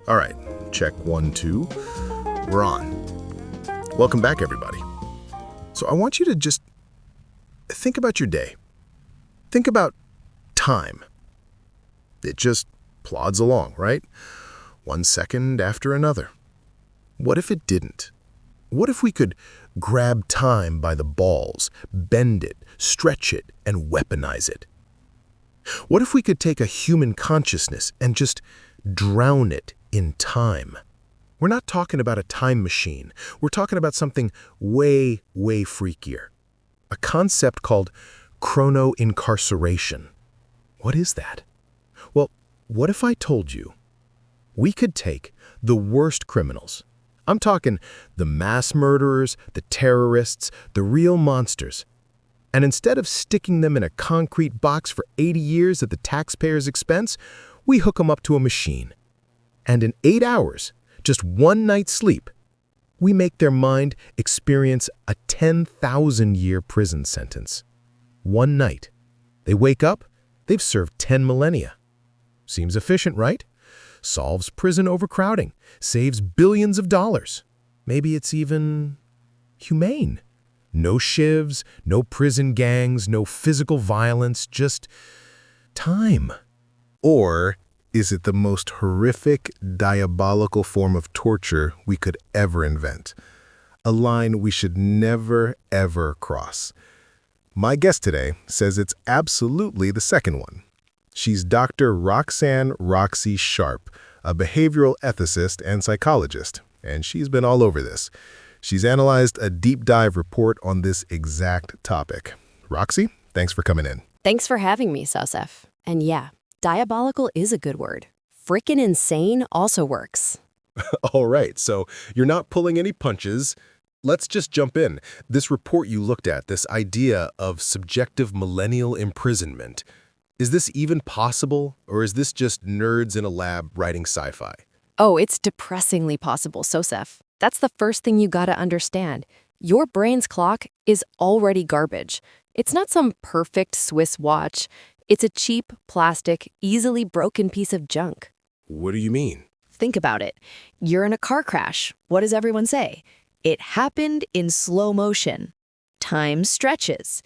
All right, check 1, 2. We're on. Welcome back, everybody. So I want you to just think about your day. Think about time. It just plods along, right? 1 second after another. What if it didn't? What if we could grab time by the balls, bend it, stretch it, and weaponize it? What if we could take a human consciousness and just drown it in time? We're not talking about a time machine. We're talking about something way, way freakier. A concept called Chrono-Incarceration. What is that? Well, what if I told you we could take the worst criminals? I'm talking the mass murderers, the terrorists, the real monsters. And instead of sticking them in a concrete box for 80 years at the taxpayer's expense, we hook them up to a machine. And in 8 hours, just one night's sleep, we make their mind experience a 10,000-year prison sentence. One night. They wake up, they've served 10 millennia. Seems efficient, right? Solves prison overcrowding, saves billions of dollars. Maybe it's even humane. No shivs, no prison gangs, no physical violence, just time. Or is it the most horrific, diabolical form of torture we could ever invent? A line we should never, ever cross. My guest today says it's absolutely the second one. She's Dr. Roxanne Roxy Sharp, a behavioral ethicist and psychologist, and she's been all over this. She's analyzed a deep dive report on this exact topic. Roxy, thanks for coming in. Thanks for having me, Sosef. And yeah, diabolical is a good word. Frickin' insane also works. All right, so you're not pulling any punches. Let's just jump in. This report you looked at, this idea of subjective millennial imprisonment, is this even possible, or is this just nerds in a lab writing sci-fi? Oh, it's depressingly possible, Sosef. That's the first thing you gotta understand. Your brain's clock is already garbage. It's not some perfect Swiss watch. It's a cheap, plastic, easily broken piece of junk. What do you mean? Think about it. You're in a car crash. What does everyone say? It happened in slow motion. Time stretches.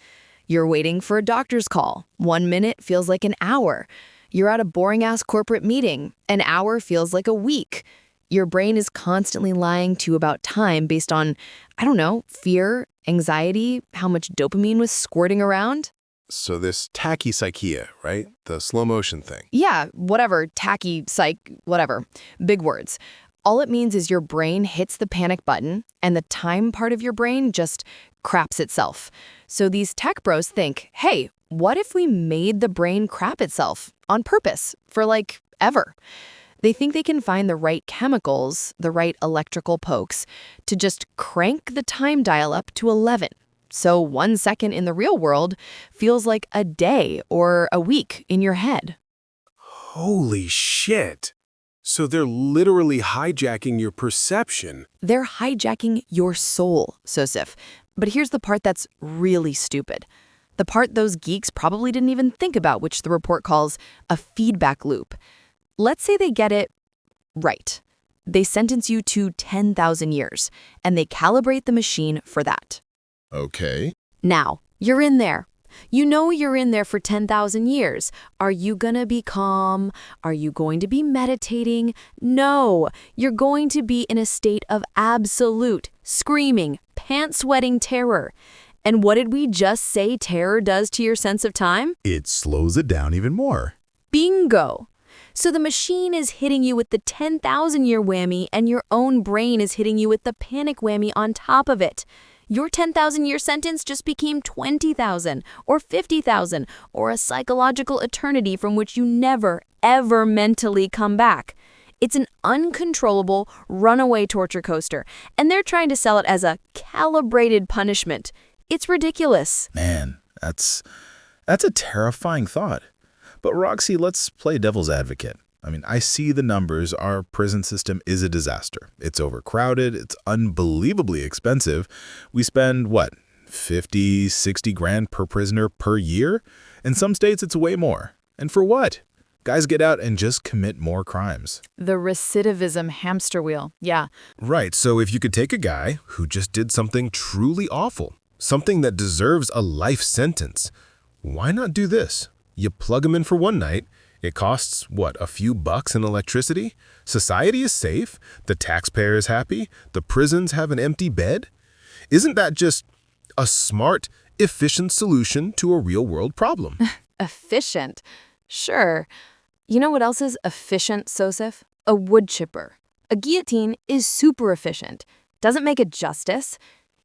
You're waiting for a doctor's call. 1 minute feels like an hour. You're at a boring-ass corporate meeting. An hour feels like a week. Your brain is constantly lying to you about time based on, I don't know, fear, anxiety, how much dopamine was squirting around. So this tachypsychia, right? The slow motion thing. Yeah, whatever, tacky, psych, whatever. Big words. All it means is your brain hits the panic button and the time part of your brain just craps itself. So these tech bros think, hey, what if we made the brain crap itself on purpose for like ever? They think they can find the right chemicals, the right electrical pokes, to just crank the time dial up to 11. So 1 second in the real world feels like a day or a week in your head. Holy shit! So they're literally hijacking your perception. They're hijacking your soul, Sosef. But here's the part that's really stupid. The part those geeks probably didn't even think about, which the report calls a feedback loop. Let's say they get it right. They sentence you to 10,000 years, and they calibrate the machine for that. Okay. Now, you're in there. You know you're in there for 10,000 years. Are you gonna be calm? Are you going to be meditating? No, you're going to be in a state of absolute, screaming, pants-sweating terror. And what did we just say terror does to your sense of time? It slows it down even more. Bingo! So the machine is hitting you with the 10,000-year whammy, and your own brain is hitting you with the panic whammy on top of it. Your 10,000-year sentence just became 20,000 or 50,000 or a psychological eternity from which you never, ever mentally come back. It's an uncontrollable, runaway torture coaster, and they're trying to sell it as a calibrated punishment. It's ridiculous. Man, that's a terrifying thought. But Roxy, let's play devil's advocate. I mean, I see the numbers. Our prison system is a disaster. It's overcrowded. It's unbelievably expensive. We spend, what, 50, 60 grand per prisoner per year? In some states, it's way more. And for what? Guys get out and just commit more crimes. The recidivism hamster wheel. Yeah. Right, so if you could take a guy who just did something truly awful, something that deserves a life sentence, why not do this? You plug him in for one night, it costs, what, a few bucks in electricity? Society is safe, the taxpayer is happy, the prisons have an empty bed? Isn't that just a smart, efficient solution to a real-world problem? Efficient? Sure. You know what else is efficient, Sosif? A wood chipper. A guillotine is super efficient. Doesn't make it justice.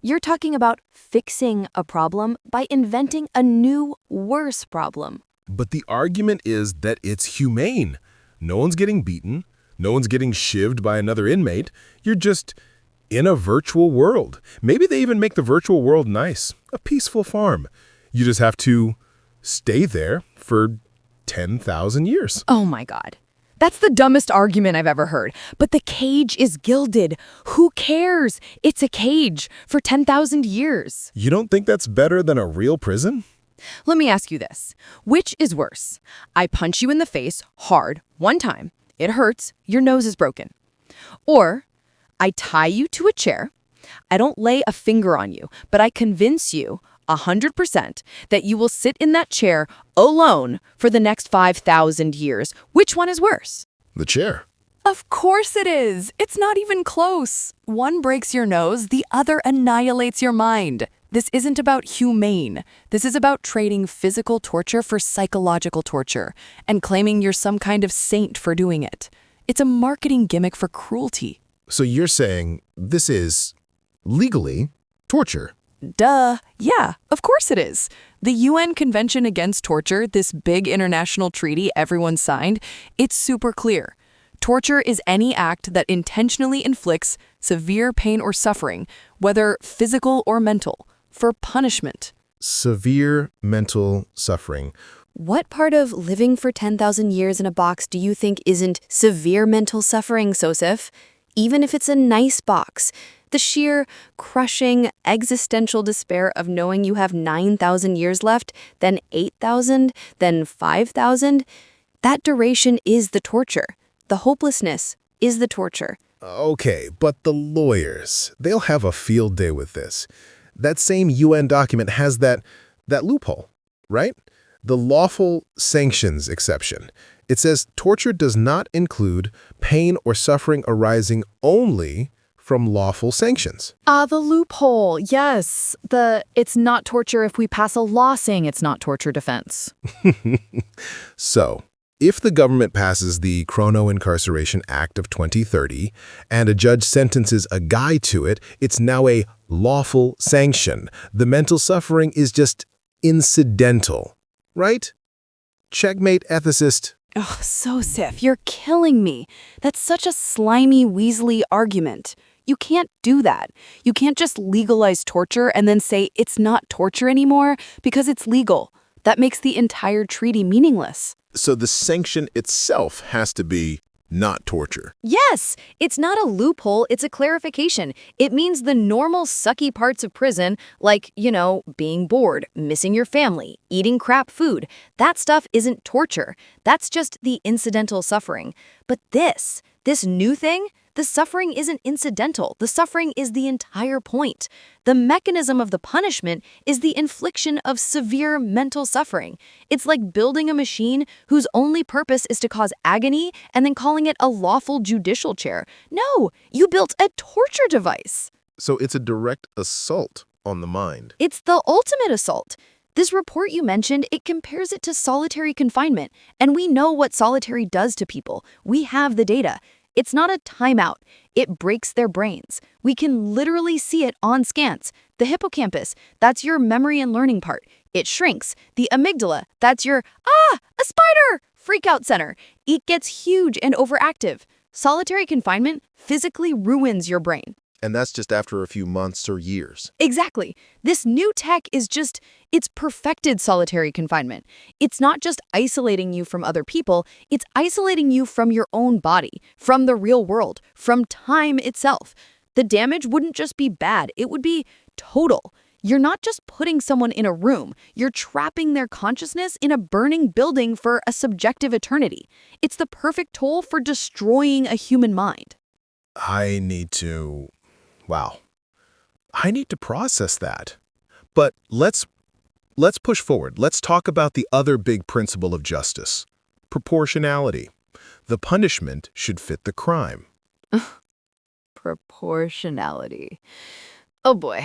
You're talking about fixing a problem by inventing a new, worse problem. But the argument is that it's humane. No one's getting beaten. No one's getting shivved by another inmate. You're just in a virtual world. Maybe they even make the virtual world nice. A peaceful farm. You just have to stay there for 10,000 years. Oh my God. That's the dumbest argument I've ever heard. But the cage is gilded. Who cares? It's a cage for 10,000 years. You don't think that's better than a real prison? Let me ask you this. Which is worse? I punch you in the face hard one time. It hurts. Your nose is broken. Or I tie you to a chair. I don't lay a finger on you, but I convince you 100% that you will sit in that chair alone for the next 5,000 years. Which one is worse? The chair. Of course it is. It's not even close. One breaks your nose, the other annihilates your mind. This isn't about humane. This is about trading physical torture for psychological torture and claiming you're some kind of saint for doing it. It's a marketing gimmick for cruelty. So you're saying this is legally torture? Duh. Yeah, of course it is. The UN Convention Against Torture, this big international treaty everyone signed, it's super clear. Torture is any act that intentionally inflicts severe pain or suffering, whether physical or mental, for punishment. Severe mental suffering. What part of living for 10,000 years in a box do you think isn't severe mental suffering, Sosif? Even if it's a nice box. The sheer, crushing, existential despair of knowing you have 9,000 years left, then 8,000, then 5,000. That duration is the torture. The hopelessness is the torture. Okay, but the lawyers, they'll have a field day with this. That same UN document has that loophole, right? The lawful sanctions exception. It says torture does not include pain or suffering arising only from lawful sanctions. The loophole, yes. It's not torture if we pass a law saying it's not torture defense. So, if the government passes the Chrono-Incarceration Act of 2030 and a judge sentences a guy to it, it's now a lawful sanction. The mental suffering is just incidental, right? Checkmate, ethicist. Oh, Sosif, you're killing me. That's such a slimy, weaselly argument. You can't do that. You can't just legalize torture and then say it's not torture anymore because it's legal. That makes the entire treaty meaningless. So the sanction itself has to be not torture. Yes, it's not a loophole, it's a clarification. It means the normal sucky parts of prison, like, being bored, missing your family, eating crap food, that stuff isn't torture. That's just the incidental suffering. But this new thing, the suffering isn't incidental. The suffering is the entire point. The mechanism of the punishment is the infliction of severe mental suffering. It's like building a machine whose only purpose is to cause agony and then calling it a lawful judicial chair. No, you built a torture device. So it's a direct assault on the mind. It's the ultimate assault. This report you mentioned, it compares it to solitary confinement, and we know what solitary does to people. We have the data. It's not a timeout. It breaks their brains. We can literally see it on scans. The hippocampus, that's your memory and learning part. It shrinks. The amygdala, that's your, a spider, freak-out center. It gets huge and overactive. Solitary confinement physically ruins your brain. And that's just after a few months or years. Exactly. This new tech is it's perfected solitary confinement. It's not just isolating you from other people, it's isolating you from your own body, from the real world, from time itself. The damage wouldn't just be bad, it would be total. You're not just putting someone in a room, you're trapping their consciousness in a burning building for a subjective eternity. It's the perfect toll for destroying a human mind. Wow. I need to process that. But let's push forward. Let's talk about the other big principle of justice, proportionality. The punishment should fit the crime. Proportionality. Oh boy.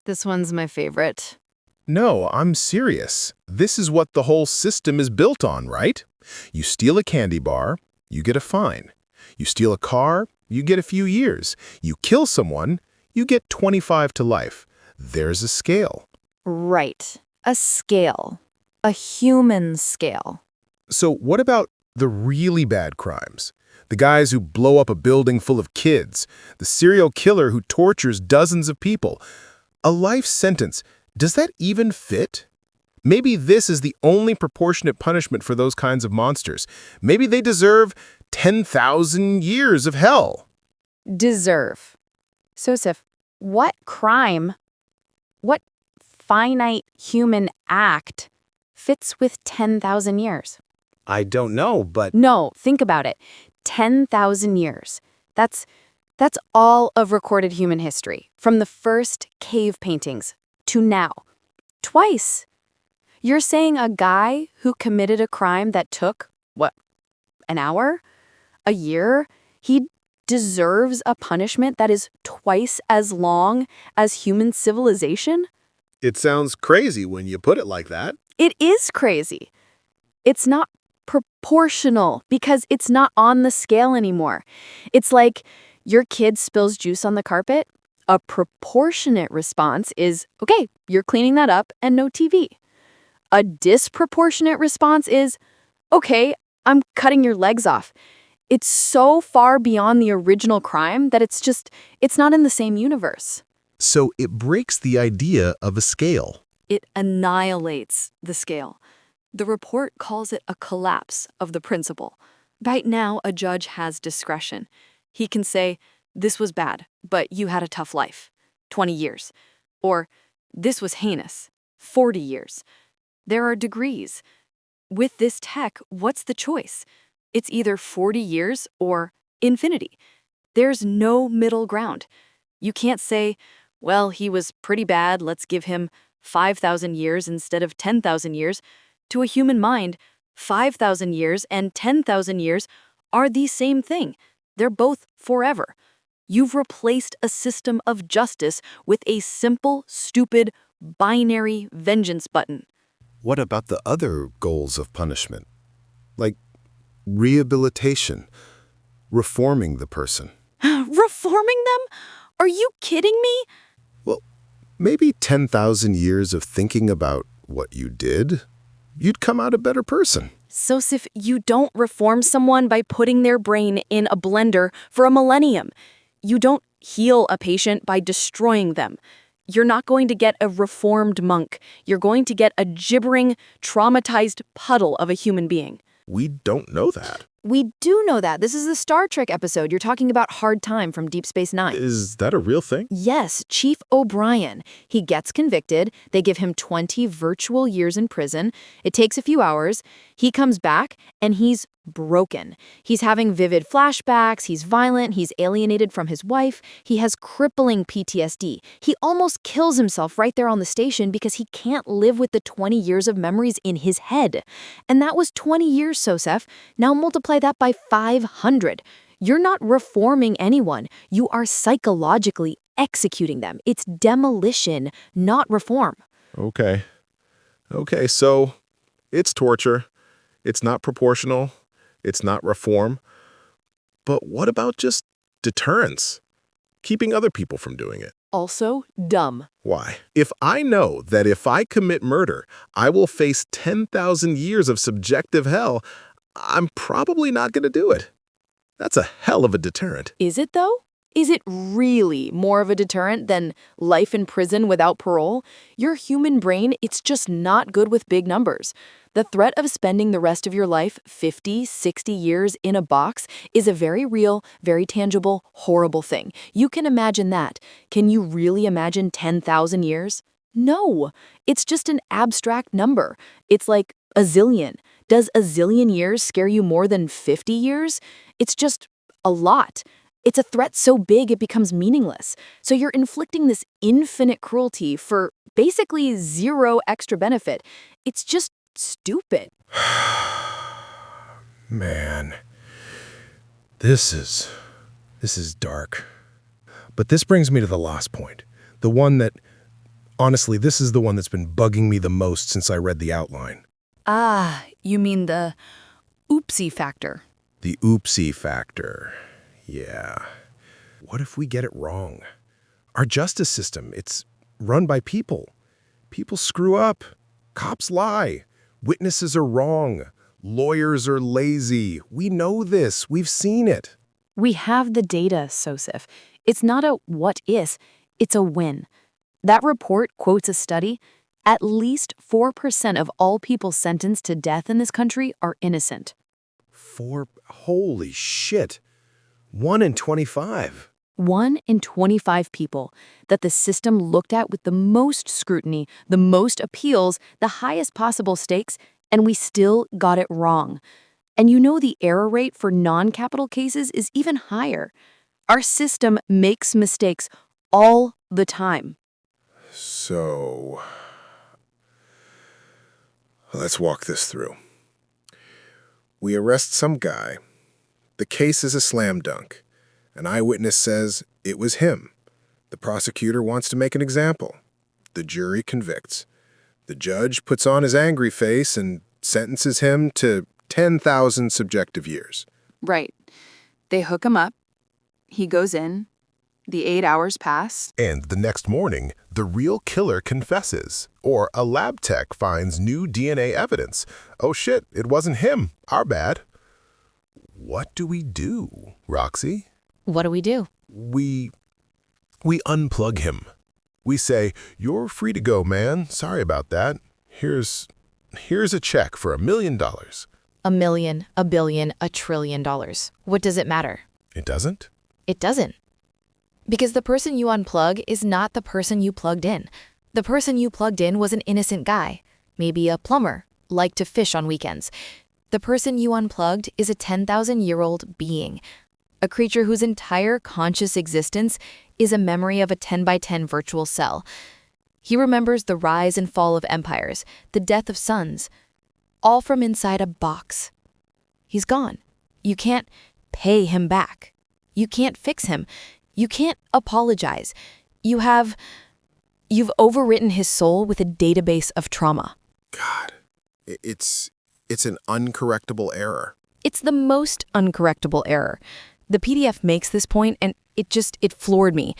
This one's my favorite. No, I'm serious. This is what the whole system is built on, right? You steal a candy bar, you get a fine. You steal a car, you get a few years. You kill someone, you get 25 to life. There's a scale. Right. A scale. A human scale. So what about the really bad crimes? The guys who blow up a building full of kids, the serial killer who tortures dozens of people. A life sentence, does that even fit? Maybe this is the only proportionate punishment for those kinds of monsters. Maybe they deserve 10,000 years of hell. Deserve. Sosif, what crime, what finite human act fits with 10,000 years? I don't know, but No, think about it. 10,000 years. That's all of recorded human history, from the first cave paintings to now. Twice. You're saying a guy who committed a crime that took, what, an hour? A year? He deserves a punishment that is twice as long as human civilization? It sounds crazy when you put it like that. It is crazy. It's not proportional because it's not on the scale anymore. It's like your kid spills juice on the carpet. A proportionate response is, okay, you're cleaning that up and no TV. A disproportionate response is, okay, I'm cutting your legs off. It's so far beyond the original crime that it's not in the same universe. So it breaks the idea of a scale. It annihilates the scale. The report calls it a collapse of the principle. Right now, a judge has discretion. He can say, this was bad, but you had a tough life, 20 years. Or, this was heinous, 40 years. There are degrees. With this tech, what's the choice? It's either 40 years or infinity. There's no middle ground. You can't say, well, he was pretty bad, let's give him 5,000 years instead of 10,000 years. To a human mind, 5,000 years and 10,000 years are the same thing. They're both forever. You've replaced a system of justice with a simple, stupid, binary vengeance button. What about the other goals of punishment? Like rehabilitation, reforming the person. Reforming them? Are you kidding me? Well, maybe 10,000 years of thinking about what you did, you'd come out a better person. Sosif, you don't reform someone by putting their brain in a blender for a millennium. You don't heal a patient by destroying them. You're not going to get a reformed monk. You're going to get a gibbering, traumatized puddle of a human being. We don't know that. We do know that. This is the Star Trek episode. You're talking about Hard Time from Deep Space Nine. Is that a real thing? Yes, Chief O'Brien. He gets convicted. They give him 20 virtual years in prison. It takes a few hours. He comes back, and he's broken. He's having vivid flashbacks. He's violent. He's alienated from his wife. He has crippling PTSD. He almost kills himself right there on the station because he can't live with the 20 years of memories in his head. And that was 20 years, Sosef. Now multiply that by 500. You're not reforming anyone. You are psychologically executing them. It's demolition, not reform. Okay, so it's torture. It's not proportional. It's not reform. But what about just deterrence? Keeping other people from doing it. Also, dumb. Why? If I know that if I commit murder, I will face 10,000 years of subjective hell, I'm probably not going to do it. That's a hell of a deterrent. Is it, though? Is it really more of a deterrent than life in prison without parole? Your human brain, it's just not good with big numbers. The threat of spending the rest of your life 50, 60 years in a box is a very real, very tangible, horrible thing. You can imagine that. Can you really imagine 10,000 years? No, it's just an abstract number. It's like a zillion. Does a zillion years scare you more than 50 years? It's just a lot. It's a threat so big it becomes meaningless. So you're inflicting this infinite cruelty for basically zero extra benefit. It's just stupid. Man, this is dark. But this brings me to the last point. The one that, honestly, this is the one that's been bugging me the most since I read the outline. Ah, you mean the oopsie factor. The oopsie factor. Yeah. What if we get it wrong? Our justice system, it's run by people. People screw up. Cops lie. Witnesses are wrong. Lawyers are lazy. We know this. We've seen it. We have the data, Sosif. It's not a what if, it's a when. That report quotes a study. At least 4% of all people sentenced to death in this country are innocent. Holy shit. 1 in 25. 1 in 25 people that the system looked at with the most scrutiny, the most appeals, the highest possible stakes, and we still got it wrong. And you know the error rate for non-capital cases is even higher. Our system makes mistakes all the time. So, let's walk this through. We arrest some guy. The case is a slam dunk. An eyewitness says it was him. The prosecutor wants to make an example. The jury convicts. The judge puts on his angry face and sentences him to 10,000 subjective years. Right. They hook him up. He goes in. The 8 hours pass. And the next morning, the real killer confesses. Or a lab tech finds new DNA evidence. Oh shit, it wasn't him. Our bad. What do we do, Roxy? What do we do? We unplug him. We say, you're free to go, man. Sorry about that. Here's a check for $1 million. $1 million, $1 billion, $1 trillion. What does it matter? It doesn't? It doesn't. Because the person you unplug is not the person you plugged in. The person you plugged in was an innocent guy, maybe a plumber, liked to fish on weekends. The person you unplugged is a 10,000-year-old being, a creature whose entire conscious existence is a memory of a 10 by 10 virtual cell. He remembers the rise and fall of empires, the death of suns, all from inside a box. He's gone. You can't pay him back. You can't fix him. You can't apologize. You've overwritten his soul with a database of trauma. God, it's an uncorrectable error. It's the most uncorrectable error. The PDF makes this point, and it floored me.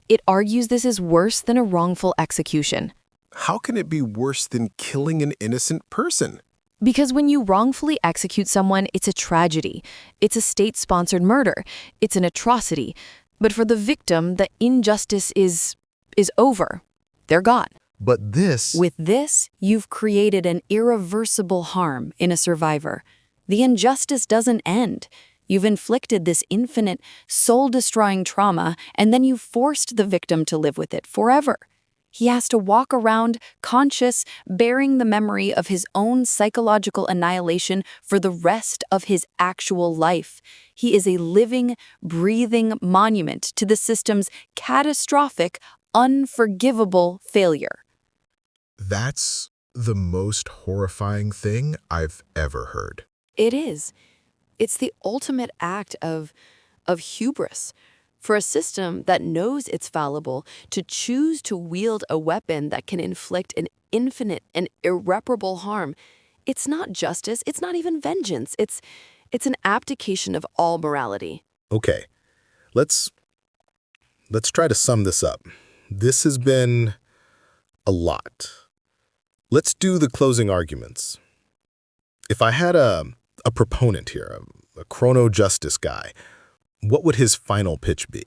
It argues this is worse than a wrongful execution. How can it be worse than killing an innocent person? Because when you wrongfully execute someone, it's a tragedy. It's a state-sponsored murder. It's an atrocity. But for the victim, the injustice is over. They're gone. But With this, you've created an irreversible harm in a survivor. The injustice doesn't end. You've inflicted this infinite, soul-destroying trauma, and then you've forced the victim to live with it forever. He has to walk around, conscious, bearing the memory of his own psychological annihilation for the rest of his actual life. He is a living, breathing monument to the system's catastrophic, unforgivable failure. That's the most horrifying thing I've ever heard. It is. It's the ultimate act of hubris. For a system that knows it's fallible to choose to wield a weapon that can inflict an infinite and irreparable harm, it's not justice, it's not even vengeance, it's an abdication of all morality. okay, let's try to sum this up. This has been a lot. Let's do the closing arguments. If I had a proponent here, a chrono justice guy, what would his final pitch be?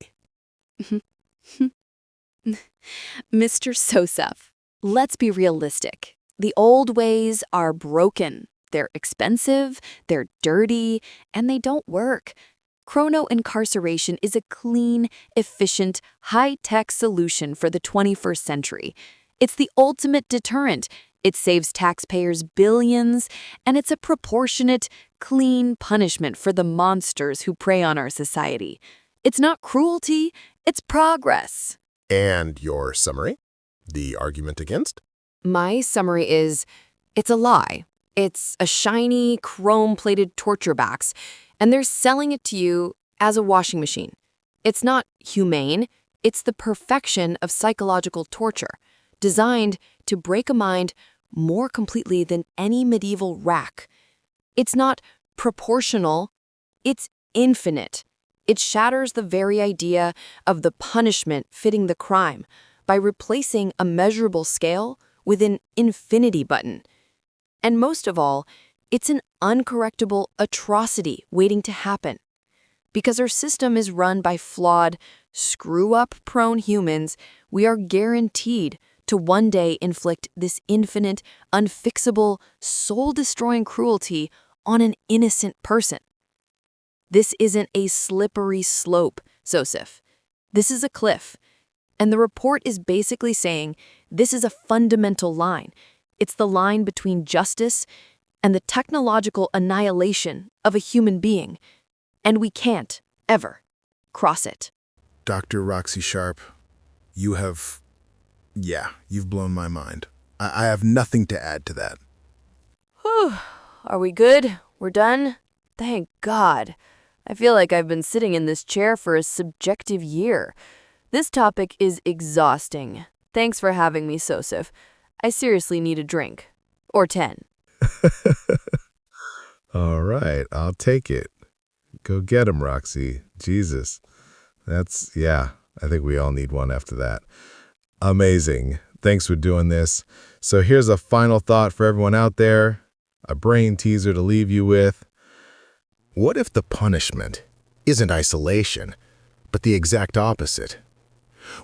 Mr. Sosef, let's be realistic. The old ways are broken. They're expensive, they're dirty, and they don't work. Chrono-Incarceration is a clean, efficient, high-tech solution for the 21st century. It's the ultimate deterrent. It saves taxpayers billions, and it's a proportionate, clean punishment for the monsters who prey on our society. It's not cruelty, it's progress. And your summary? The argument against? My summary is, it's a lie. It's a shiny, chrome-plated torture box, and they're selling it to you as a washing machine. It's not humane. It's the perfection of psychological torture, designed to break a mind more completely than any medieval rack. It's not proportional. It's infinite. It shatters the very idea of the punishment fitting the crime by replacing a measurable scale with an infinity button. And most of all, it's an uncorrectable atrocity waiting to happen. Because our system is run by flawed, screw-up-prone humans, we are guaranteed to one day inflict this infinite, unfixable, soul-destroying cruelty on an innocent person. This isn't a slippery slope, Sosef. This is a cliff. And the report is basically saying this is a fundamental line. It's the line between justice and the technological annihilation of a human being. And we can't, ever, cross it. Dr. Roxy Sharp, you've blown my mind. I have nothing to add to that. Whew. Are we good? We're done? Thank God. I feel like I've been sitting in this chair for a subjective year. This topic is exhausting. Thanks for having me, Sosef. I seriously need a drink. Or 10. All right, I'll take it. Go get him, Roxy. Jesus. I think we all need one after that. Amazing. Thanks for doing this. So here's a final thought for everyone out there, a brain teaser to leave you with. What if the punishment isn't isolation, but the exact opposite?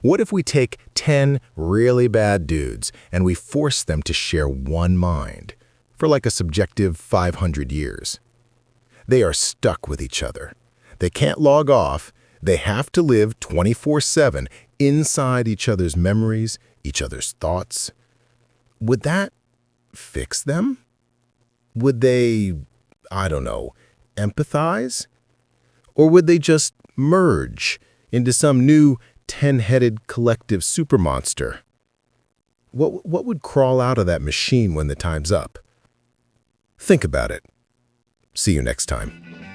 What if we take 10 really bad dudes and we force them to share one mind for like a subjective 500 years? They are stuck with each other. They can't log off. They have to live 24/7 inside each other's memories, each other's thoughts. Would that fix them? Would they, empathize? Or would they just merge into some new 10-headed collective supermonster? What would crawl out of that machine when the time's up? Think about it. See you next time.